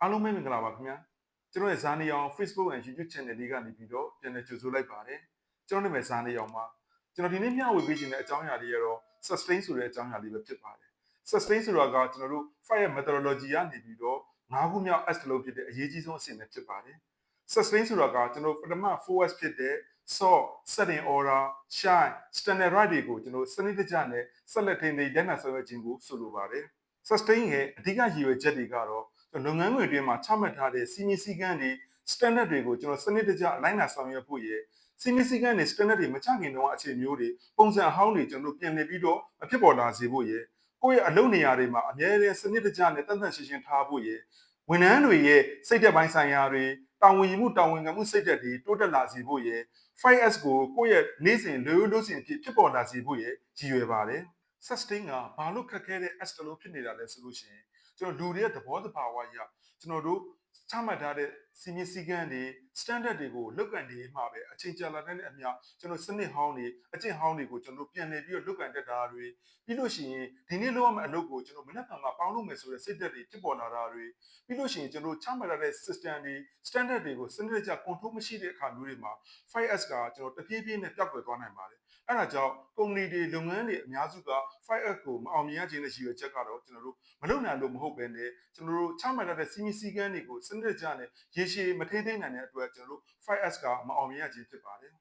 အားလုံးပဲမင်္ဂလာပါခင်ဗျာကျွန်တော်ရဲ့ဇာနေအောင် Facebook and YouTube Channel လေးကနေပြီးတော့ပြန်လည်ကြိုဆိုလိုက်ပါတယ်ကျွန်တော်နာမည်ဇာနေအောင်ပါကျွန်တော်ဒီနေ့မျှဝေပေးခြင်းတဲ့အကြောင်းအရာလေးကတော့ sustain ဆိုတဲ့အကြောင်းအရာလေးပဲဖြစ်ပါတယ် sustain ဆိုတာကကျွန်တော်တို့ fire methodology ကနေပြီးတော့9ခုမြောက် S လို့ဖြစ်တဲ့အရေးကြီးဆုံးအဆင့်ပဲဖြစ်ပါတယ် sustain ဆိုတာကကျွန်တော်ပထမ 4S ဖြစ်တဲ့ sort set in order shine standard right တွေကိုကျွန်တော်စနစ်တကျနဲ့ဆက်လက်ထိန်းသိမ်းလက်နက်ဆောင်ရွက်ခြင်းကိုဆိုလိုပါတယ် sustain ရဲ့အဓိကရည်ရွယ်ချက်တွေကတော့လုပ်ငန်းခွင်အတွင်းမှာချမှတ်ထားတဲ့စီမင်းစည်းကမ်းတွေ standard တွေကိုကျွန်တော်စနစ်တကျအလိုက်နာဆောင်ရွက်ဖို့ရည်စီမင်းစည်းကမ်းတွေ standard တွေမချခင်တော့အခြေမျိုးတွေပုံစံအဟောင်းတွေကျွန်တော်ပြင်နေပြီးတော့မဖြစ်ပေါ်လာစေဖို့ရည်ကိုယ့်ရဲ့အလုပ်နေရာတွေမှာအများကြီးစနစ်တကျနဲ့တန်တန်ရှင်းရှင်းထားဖို့ရည်ဝန်ထမ်းတွေရဲ့စိတ်သက်ပိုင်းဆိုင်ရာတွေတာဝန်ယူမှုတာဝန်ခံမှုစိတ်သက်တွေတိုးတက်လာစေဖို့ရည် 5S ကိုကိုယ့်ရဲ့နေ့စဉ်လူရိုးလို့စဉ်အဖြစ်ဖြစ်ပေါ်လာစေဖို့ရည်ရည်ရွယ်ပါတယ် sustain ကဘာလို့ခက်ခဲတဲ့ S တလို့ဖြစ်နေတာလဲဆိုလို့ရှိရင်ကျွန်တော်လူတွေရဲ့သဘောတဘာဝအရကျွန်တော်တို့ချမှတ်ထားတဲ့စီမင်းစည်းကမ်းတွေ standard တွေကိုလုတ်ကန်နေမှာပဲအချိန်ကြာလာတဲ့အမျှကျွန်တော်စနစ်ဟောင်းတွေအကျင့်ဟောင်းတွေကိုကျွန်တော်ပြန်လည်ပြီးတော့လုတ်ကန်တက်တာတွေပြီးလို့ရှိရင်ဒီနေ့လောက်ရမယ့်အလုပ်ကိုကျွန်တော်မနေ့ကပေါင်းလုပ်မယ်ဆိုတဲ့စိတ်သက်တွေဖြစ်ပေါ်လာတာတွေပြီးလို့ရှိရင်ကျွန်တော်ချမှတ်ထားတဲ့ system တွေ standard တွေကိုစနစ်တကျ control မရှိတဲ့အခါမျိုးတွေမှာ 5S ကကျွန်တော်တဖြည်းဖြည်းနဲ့ပျောက်ကွယ်သွားနိုင်ပါတယ်အဲ့ဒါကြောင့်ကုမ္ပဏီတွေလုပ်ငန်းတွေအများစုက 5S ကိုမအောင်မြင်ရခြင်းနဲ့ရည်ရွယ်ချက်ကတော့ကျွန်တော်တို့မလုပ်နိုင်လို့မဟုတ်ပဲနဲ့ကျွန်တော်တို့ချမှတ်ထားတဲ့စီမင်းစည်းကမ်းတွေကိုစနစ်တကျနဲ့ရေရှည်မထိန်းသိမ်းနိုင်တဲ့အတွက်ကျွန်တော်တို့ 5S ကမအောင်မြင်ရခြင်းဖြစ်ပါတယ်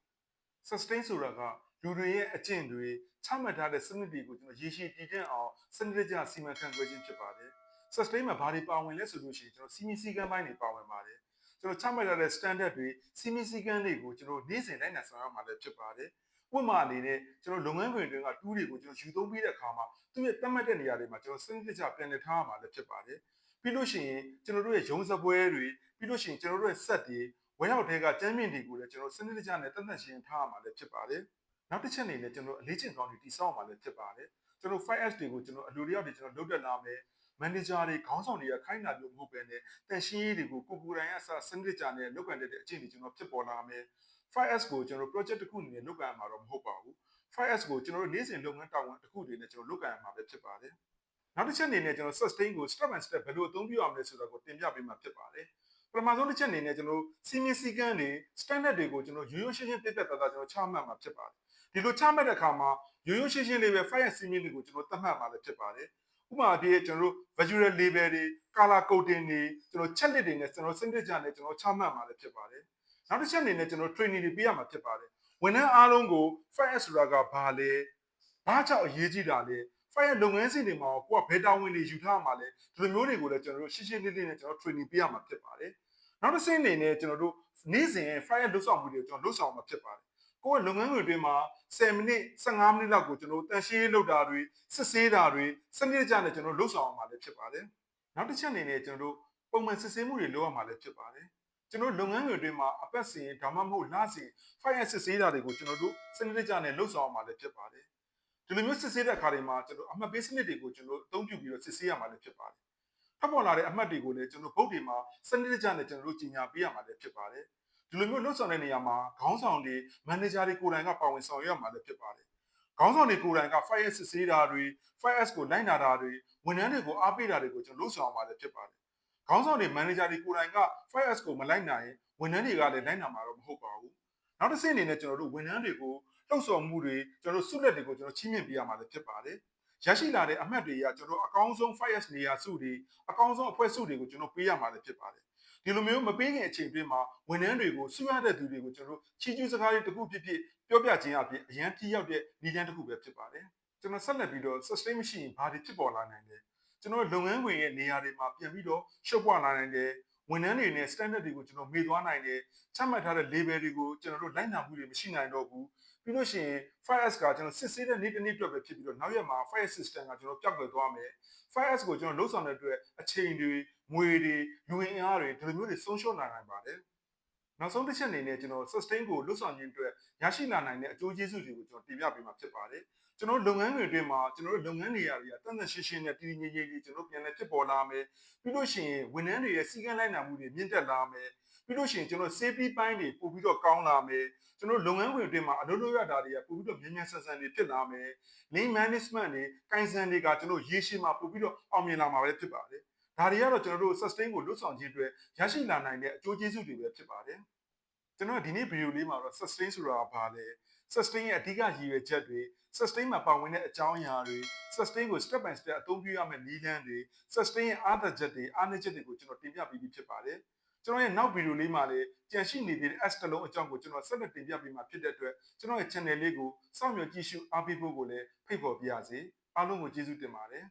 sustain ဆိုတာကလူတွေရဲ့အကျင့်တွေချမှတ်ထားတဲ့စနစ်တွေကိုကျွန်တော်ရေရှည်တည်တံ့အောင်စနစ်တကျစီမံခန့်ခွဲခြင်းဖြစ်ပါတယ် sustain မှာဘာတွေပါဝင်လဲဆိုလို့ရှိရင်ကျွန်တော်စီမင်းစည်းကမ်းပိုင်းတွေပါဝင်ပါတယ်ကျွန်တော်ချမှတ်ထားတဲ့ standard တွေစီမင်းစည်းကမ်းတွေကိုကျွန်တော်နေ့စဉ်လိုက်နာဆောင်ရွက်မှာလည်းဖြစ်ပါတယ်ဥပမာအနေနဲ့ကျွန်တော်လုပ်ငန်းခွင်တွင်ကတူးတွေကိုကျွန်တော်ယူသုံးပြီးတဲ့အခါမှာသူ့ရဲ့တတ်မှတ်တဲ့နေရာတွေမှာကျွန်တော်စနစ်တကျပြန်လည်ထားရမှာလည်းဖြစ်ပါတယ်ပြီးလို့ရှိရင်ကျွန်တော်တို့ရဲ့ရုံးစပွဲတွေပြီးလို့ရှိရင်ကျွန်တော်တို့ရဲ့ set တွေဝယ်ရောက်တဲ့ကကျမ်းမြင့်တွေကိုလည်းကျွန်တော်စနစ်တကျနဲ့တတ်မှတ်ရှင်းထားရမှာလည်းဖြစ်ပါတယ်နောက်တစ်ချက်အနေနဲ့ကျွန်တော်အလေးချိန်ကောင်းတွေတိစောက်ရမှာလည်းဖြစ်ပါတယ်ကျွန်တော် 5S တွေကိုကျွန်တော်အလူတယောက်တွေကျွန်တော်လုပ်တက်လာမယ်မန်နေဂျာတွေခေါင်းဆောင်တွေကခိုင်းတာမျိုးမဟုတ်ပဲနဲ့တန်ရှင်းရေးတွေကိုကိုကိုယ်တိုင်အစစနစ်ကြနဲ့လုပ်ကန်တဲ့အကျင့်တွေကျွန်တော်ဖြစ်ပေါ်လာမယ် 5S ကိုကျွန်တော် project တစ်ခုအနေနဲ့လုပ်ကန်ရမှာတော့မဟုတ်ပါဘူး 5S ကိုကျွန်တော်တို့နေ့စဉ်လုပ်ငန်းတာဝန်တစ်ခုတွေနဲ့ကျွန်တော်လုပ်ကန်ရမှာပဲဖြစ်ပါတယ်နောက်တစ်ချက်အနေနဲ့ကျွန်တော် sustain ကို step by step ဘယ်လိုအသုံးပြုရမလဲဆိုတာကိုတင်ပြပေးမှာဖြစ်ပါတယ်ပထမဆုံးတစ်ချက်အနေနဲ့ကျွန်တော်စီမင်းစည်းကမ်းတွေ standard တွေကိုကျွန်တော်ရိုးရိုးရှင်းရှင်းပြတ်ပြတ်သားသားကျွန်တော်ချမှတ်မှာဖြစ်ပါတယ်ဒီလိုချမှတ်တဲ့အခါမှာရိုးရိုးရှင်းရှင်းလေးပဲ 5S စီမင်းတွေကိုကျွန်တော်သတ်မှတ်မှာလည်းဖြစ်ပါတယ်ဥပမာအဖြစ်ကျွန်တော်တို့ visual label တွေ color coding တွေကျွန်တော် check list တွေနဲ့ကျွန်တော်စနစ်ကြနဲ့ကျွန်တော်ချမှတ်မှာလည်းဖြစ်ပါတယ်နောက်တစ်ချက်အနေနဲ့ကျွန်တော် training တွေပေးရမှာဖြစ်ပါတယ်ဝန်ထမ်းအားလုံးကို 5S ဆိုတာကဘာလဲဘာကြောင့်အရေးကြီးတာလဲ fire လုပ်ငန်းစဉ်တွေမှာကိုကဘယ်တာဝန်တွေယူထားမှာလဲဒီလိုမျိုးတွေကိုလည်းကျွန်တော်တို့ရှင်းရှင်းလင်းလင်းနဲ့ကျွန်တော် training ပေးရမှာဖြစ်ပါတယ်နောက်တစ်ဆင့်အနေနဲ့ကျွန်တော်တို့နေ့စဉ် fire လုပ်ဆောင်မှုတွေကျွန်တော်လုပ်ဆောင်မှာဖြစ်ပါတယ်ကိုယ်ကလုပ်ငန်းတွေအတွင်းမှာ10မိနစ်15မိနစ်လောက်ကိုကျွန်တော်တန်ရှင်းလုပ်တာတွေစစ်ဆေးတာတွေစနစ်ကြနဲ့ကျွန်တော်လုပ်ဆောင်အောင်မှာလည်းဖြစ်ပါတယ်နောက်တစ်ချက်အနေနဲ့ကျွန်တော်တို့ပုံမှန်စစ်ဆေးမှုတွေလုပ်ရမှာလည်းဖြစ်ပါတယ်ကျွန်တော်လုပ်ငန်းတွေအတွင်းမှာအပတ်စဉ်ဒါမှမဟုတ်လစဉ် fire စစ်ဆေးတာတွေကိုကျွန်တော်တို့စနစ်ကြနဲ့လုပ်ဆောင်အောင်မှာလည်းဖြစ်ပါတယ်ဒီလိုမျိုးစစ်ဆေးတဲ့အခါတွေမှာကျွန်တော်အမှတ်ပေးစနစ်တွေကိုကျွန်တော်အသုံးပြုပြီးတော့စစ်ဆေးရမှာလည်းဖြစ်ပါတယ်ထပ်ပေါ်လာတဲ့အမှတ်တွေကိုလည်းကျွန်တော်ဗုတ်တွေမှာစနစ်တကျနဲ့ကျွန်တော်တို့ကြီးညာပေးရမှာလည်းဖြစ်ပါတယ်ဒီလိုမျိုးလှုပ်ဆောင်တဲ့နေရာမှာခေါင်းဆောင်တွေမန်နေဂျာတွေကိုယ်တိုင်ကပါဝင်ဆောင်ရွက်ရမှာလည်းဖြစ်ပါတယ်ခေါင်းဆောင်တွေကိုယ်တိုင်က fire စစ်ဆေးတာတွေ fire ကိုလိုက်နာတာတွေဝန်ထမ်းတွေကိုအားပေးတာတွေကိုကျွန်တော်လှုပ်ဆောင်ရမှာလည်းဖြစ်ပါတယ်ခေါင်းဆောင်တွေမန်နေဂျာတွေကိုယ်တိုင်က fire ကိုမလိုက်နိုင်ဝန်ထမ်းတွေကလည်းလိုက်နာမှာတော့မဟုတ်ပါဘူးနောက်တစ်ဆင့်အနေနဲ့ကျွန်တော်တို့ဝန်ထမ်းတွေကိုလှုပ်ဆောင်မှုတွေကျွန်တော်တို့ဆုလက်တွေကိုကျွန်တော်ချီးမြှင့်ပေးရမှာလည်းဖြစ်ပါတယ်ရရှိလာတဲ့အမှတ်တွေကကျွန်တော်အကောင်းဆုံး fire နေရာစုတွေအကောင်းဆုံးအဖွဲ့စုတွေကိုကျွန်တော်ပေးရမှာလည်းဖြစ်ပါတယ်ဒီလိုမျိုးမပေးခင်အချိန်အတွင်းမှာဝန်ထမ်းတွေကိုဆုရတဲ့သူတွေကိုကျွန်တော်ချီးကျူးစကားတွေတစ်ခုဖြစ်ဖြစ်ပြောပြခြင်းအပြင်အရန်ကြီးရောက်တဲ့နည်းလမ်းတစ်ခုပဲဖြစ်ပါတယ်ကျွန်တော်ဆက်လက်ပြီးတော့ sustain မရှိရင်ဘာတွေဖြစ်ပေါ်လာနိုင်လဲကျွန်တော်လုပ်ငန်းခွင်ရဲ့နေရာတွေမှာပြန်ပြီးတော့ရှုပ်ပွားလာနိုင်တယ်ဝန်ထမ်းတွေနဲ့ standard တွေကိုကျွန်တော်မေ့သွားနိုင်တယ်ချမှတ်ထားတဲ့ label တွေကိုကျွန်တော်တို့လိုက်နာမှုတွေမရှိနိုင်တော့ဘူးပြီးလို့ရှိရင် fire ကကျွန်တော်စစ်ဆေးတဲ့နေ့တစ်နေ့အတွက်ပဲဖြစ်ပြီးတော့နောက်ရက်မှာ fire system ကကျွန်တော်ပျောက်ကွယ်သွားမယ် fire ကိုကျွန်တော်လှုပ်ဆောင်တဲ့အတွက်အချိန်တွေငွေတွေလူဝင်အားတွေဒီလိုမျိုးတွေဆုံးရှုံးနိုင်ပါတယ်နောက်ဆုံးတစ်ချက်အနေနဲ့ကျွန်တော် sustain ကိုလှုပ်ဆောင်ခြင်းအတွက်ရရှိလာနိုင်တဲ့အကျိုးကျေးဇူးတွေကိုကျွန်တော်တင်ပြပေးမှာဖြစ်ပါတယ်ကျွန်တော်လုပ်ငန်းတွေအတွင်းမှာကျွန်တော်တို့လုပ်ငန်းနေရာတွေကတန်တန်ရှင်းရှင်းနဲ့တည်တည်ငြိမ်ငြိမ်ကျွန်တော်ပြန်လည်ဖြစ်ပေါ်လာမယ်ပြီးလို့ရှိရင်ဝန်ထမ်းတွေရဲ့စီကံလိုက်နာမှုတွေမြင့်တက်လာမယ်ပြီးလို့ရှိရင်ကျွန်တော် safety ပိုင်းတွေပို့ပြီးတော့ကောင်းလာမယ်ကျွန်တော်လုပ်ငန်းခွင်အတွင်းမှာအလုပ်လုပ်ရတာတွေကပို့ပြီးတော့မြန်မြန်ဆန်ဆန်တွေဖြစ်လာမယ် lean management တွေ Kaizen တွေကကျွန်တော်ရေရှည်မှာပို့ပြီးတော့အောင်မြင်လာမှာပဲဖြစ်ပါတယ် ဒါတွေကတော့ကျွန်တော်တို့ sustain ကိုလွတ်ဆောင်ခြင်းအတွက်ရရှိလာနိုင်တဲ့အကျိုးကျေးဇူးတွေပဲဖြစ်ပါတယ်ကျွန်တော်ဒီနေ့ဗီဒီယိုလေးမှာတော့ sustain ဆိုတာဘာလဲ sustain ရဲ့အဓိကရည်ရွယ်ချက်တွေ sustain မှာပါဝင်တဲ့အကြောင်းအရာတွေ sustain ကို step by step အသုံးပြုရမယ့်နည်းလမ်းတွေ sustain ရဲ့အားသာချက်တွေအားနည်းချက်တွေကိုကျွန်တော်တင်ပြပြီးဖြစ်ပါတယ်ကျွန်တော်ရဲ့နောက်ဗီဒီယိုလေးမှာလည်းကြန့်ရှိနေသေးတဲ့ S တစ်လုံးအကြောင်းကိုကျွန်တော်ဆက်လက်တင်ပြပေးမှာဖြစ်တဲ့အတွက်ကျွန်တော်ရဲ့ channel လေးကိုစောင့်မျှော်ကြည့်ရှုအားပေးဖို့ကိုလည်းဖိတ်ခေါ်ပါရစေအားလုံးကိုကျေးဇူးတင်ပါတယ်